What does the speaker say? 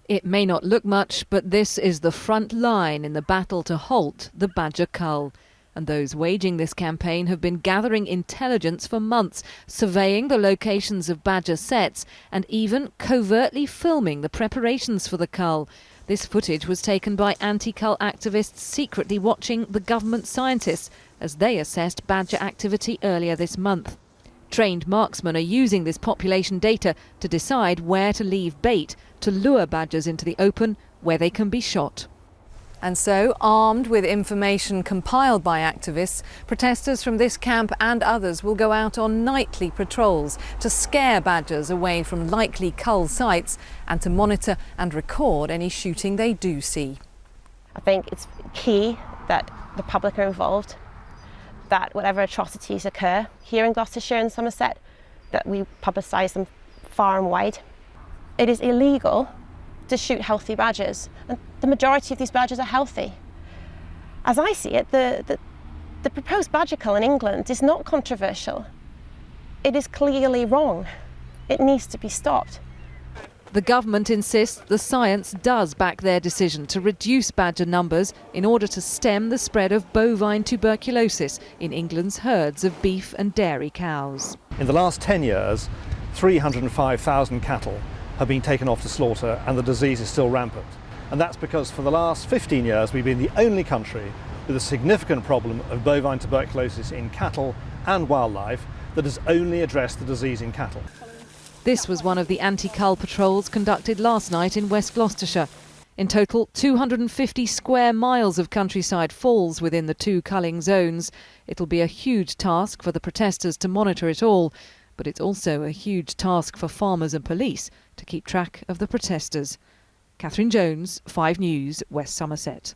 It may not look much, but this is the front line in the battle to halt the badger cull. And those waging this campaign have been gathering intelligence for months, surveying the locations of badger sets and even covertly filming the preparations for the cull. This footage was taken by anti-cull activists secretly watching the government scientists as they assessed badger activity earlier this month. Trained marksmen are using this population data to decide where to leave bait to lure badgers into the open where they can be shot. And so, armed with information compiled by activists, protesters from this camp and others will go out on nightly patrols to scare badgers away from likely cull sites and to monitor and record any shooting they do see. I think it's key that the public are involved, that whatever atrocities occur here in Gloucestershire and Somerset, that we publicise them far and wide. It is illegal to shoot healthy badgers, and the majority of these badgers are healthy. As I see it, the proposed badger cull in England is not controversial. It is clearly wrong. It needs to be stopped. The government insists the science does back their decision to reduce badger numbers in order to stem the spread of bovine tuberculosis in England's herds of beef and dairy cows. In the last 10 years, 305,000 cattle have been taken off to slaughter, and the disease is still rampant. And that's because for the last 15 years we've been the only country with a significant problem of bovine tuberculosis in cattle and wildlife that has only addressed the disease in cattle. This was one of the anti-cull patrols conducted last night in West Gloucestershire. In total, 250 square miles of countryside falls within the two culling zones. It'll be a huge task for the protesters to monitor it all, but it's also a huge task for farmers and police to keep track of the protesters. Catherine Jones, 5 News, West Somerset.